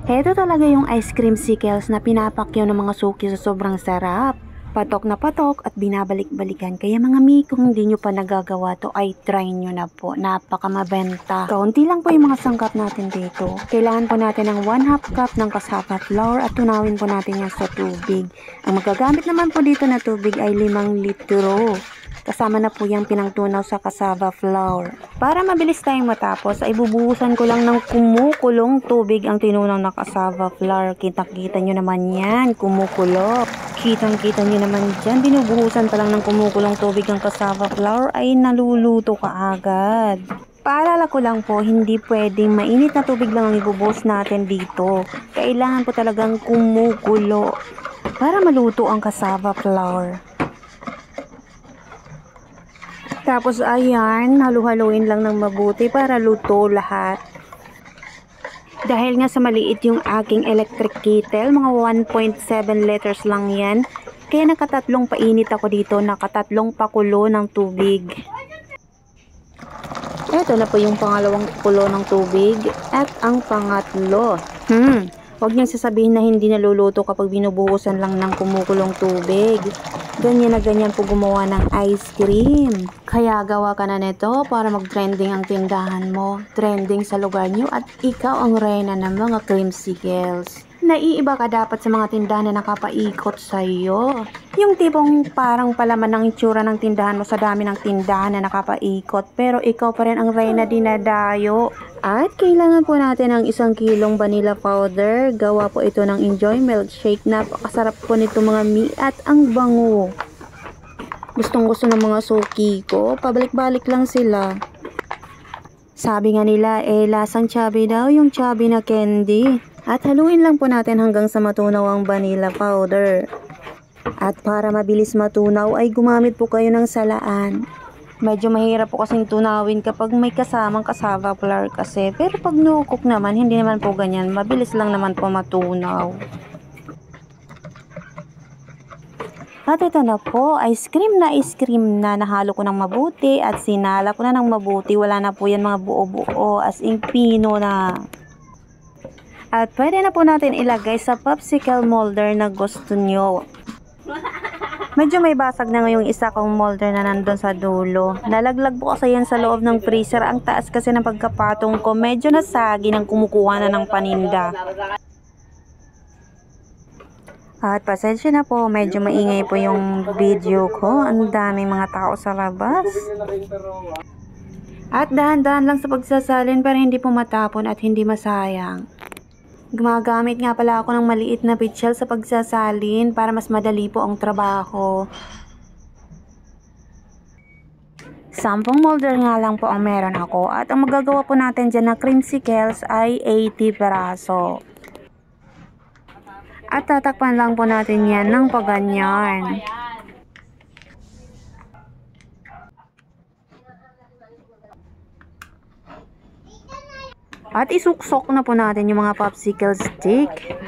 Heto talaga yung ice cream sickles na pinapakyaw ng mga suki sa sobrang sarap. Patok na patok at binabalik-balikan. Kaya mga mi, kung hindi nyo pa nagagawa to ay try nyo na po. Napaka mabenta. Kaunti lang po yung mga sangkap natin dito. Kailangan po natin ng 1/2 cup ng cassava flour at tunawin po natin yan sa tubig. Ang magagamit naman po dito na tubig ay 5 litro. Kasama na po yung pinangtunaw sa cassava flour. Para mabilis tayong matapos ay bubuhusan ko lang ng kumukulong tubig ang tinunaw na cassava flour. Kita-kita nyo naman yan, kumukulo. Kitang-kita nyo naman dyan, binubuhusan pa lang ng kumukulong tubig ang cassava flour ay naluluto ka agad. Paalala ko lang po, hindi pwedeng mainit na tubig lang ang ibubuhos natin dito. Kailangan po talagang kumukulo para maluto ang cassava flour. Tapos ayan, halu-haluin lang ng mabuti para luto lahat. Dahil nga sa maliit yung aking electric kettle, mga 1.7 liters lang yan. Kaya nakatatlong painit ako dito, nakatatlong pakulo ng tubig. Ito na po yung pangalawang kulo ng tubig at ang pangatlo. Huwag niyang sasabihin na hindi naluluto kapag binubuhusan lang ng kumukulong tubig. Ganyan na ganyan po gumawa ng ice cream. Kaya gawa ka na nito para mag-trending ang tindahan mo. Trending sa lugar nyo at ikaw ang reyna ng mga creamsicles. Naiiba ka dapat sa mga tindahan na nakapaikot sa'yo. Yung tipong parang palaman ng itsura ng tindahan mo sa dami ng tindahan na nakapaikot. Pero ikaw pa rin ang reyna dinadayo. At kailangan po natin ng 1 kilong vanilla powder. Gawa po ito ng Enjoy Milkshake. Napakasarap po nito mga mi at ang bango. Gustong gusto ng mga suki ko. Pabalik-balik lang sila. Sabi nga nila lasang chubby daw yung chubby na candy. At haluin lang po natin hanggang sa matunaw ang vanilla powder. At para mabilis matunaw ay gumamit po kayo ng salaan. Medyo mahirap po kasing tunawin kapag may kasamang cassava flour kasi. Pero pag no-cook naman, hindi naman po ganyan. Mabilis lang naman po matunaw. At ito na po, ice cream na nahalo ko ng mabuti at sinala ko na ng mabuti. Wala na po yan mga buo-buo as in pino na. At pwede na po natin ilagay sa popsicle molder na gusto nyo. Medyo may basag na ngayong isa kong molder na nandun sa dulo. Nalaglag po kasi yan sa loob ng freezer. Ang taas kasi ng pagkapatong ko. Medyo nasagi ng kumukuha na ng paninda. At pasensya na po. Medyo maingay po yung video ko. Ang daming mga tao sa labas. At dahan-dahan lang sa pagsasalin para hindi po matapon at hindi masayang. Gumagamit nga pala ako ng maliit na pitchel sa pagsasalin para mas madali po ang trabaho. 10 molder nga lang po ang meron ako at ang magagawa po natin dyan na creamsicles ay 80 peraso. At tatakpan lang po natin yan ng paganyan. At isuksok na po natin yung mga popsicle stick.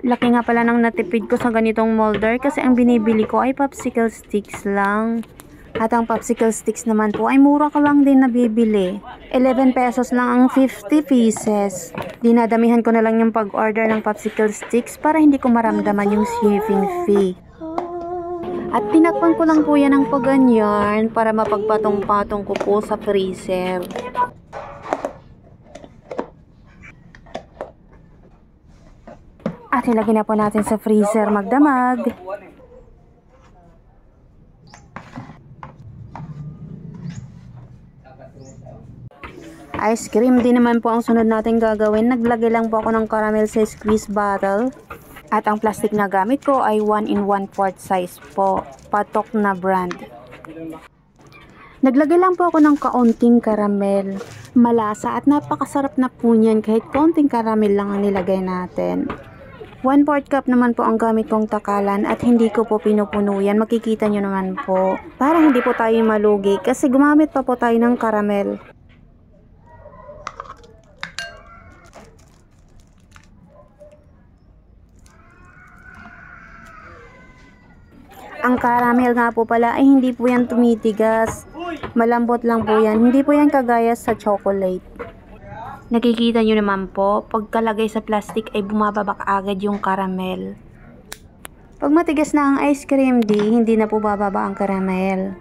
Laki nga pala ng natipid ko sa ganitong molder kasi ang binibili ko ay popsicle sticks lang. At ang popsicle sticks naman po ay mura ka lang din nabibili. 11 pesos lang ang 50 pieces. Dinadamihan ko na lang yung pag-order ng popsicle sticks para hindi ko maramdaman yung shipping fee. At tinakpan ko lang po yan ng paganyan para mapagpatong-patong ko po sa freezer. At ilagay na po natin sa freezer magdamag. Ice cream din naman po ang sunod natin gagawin. Naglagay lang po ako ng caramel sa squeeze bottle. At ang plastic na gamit ko ay 1 in 1/4 size po. Patok na brand. Naglagay lang po ako ng kaunting caramel. Malasa at napakasarap na po niyan kahit kaunting caramel lang ang nilagay natin. 1/4 cup naman po ang gamit kong takalan at hindi ko po pinupuno yan. Makikita nyo naman po. Para hindi po tayo malugi kasi gumamit pa po tayo ng caramel. Ang caramel nga po pala ay hindi po yan tumitigas. Malambot lang po yan. Hindi po yan kagaya sa chocolate. Nakikita nyo naman po, pagkalagay sa plastic ay bumababa agad yung caramel. Pag matigas na ang ice cream, hindi na po bababa ang caramel.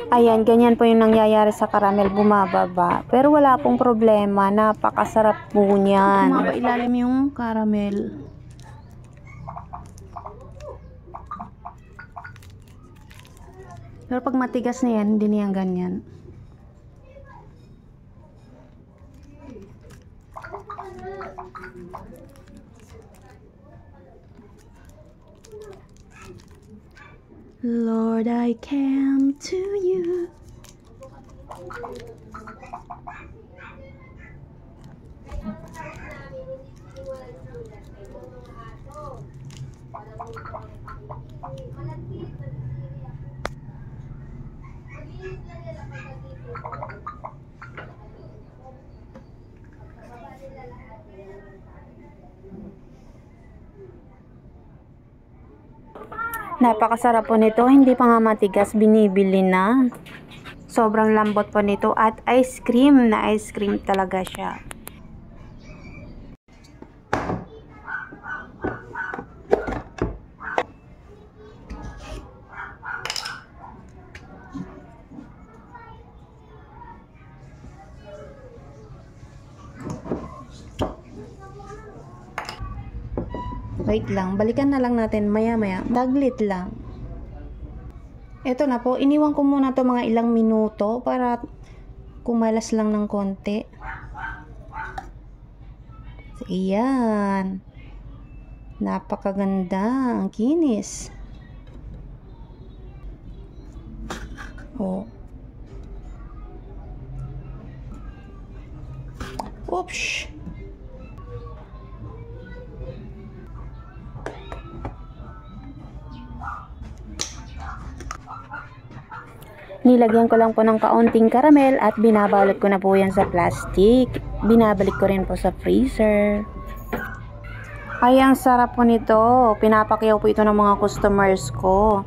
Ayan, ganyan po yung nangyayari sa caramel, bumababa. Pero wala pong problema, napakasarap po niyan. Mapailalim yung caramel. Pero pag matigas na yan, hindi niyan ganyan. Lord, I came to you. Napakasarap po nito, hindi pa nga matigas, binibili na. Sobrang lambot po nito at ice cream na ice cream talaga siya. Wait lang, balikan na lang natin maya-maya. Daglit lang. Ito na po, iniwan ko muna to mga ilang minuto para kumalas lang ng konti. So, iyan. Napakaganda, ang kinis. Oh. Oops. Nilagyan ko lang po ng kaunting caramel at binabalot ko na po yan sa plastic. Binabalik ko rin po sa freezer. Ay, ang sarap po nito. Pinapakyaw po ito ng mga customers ko.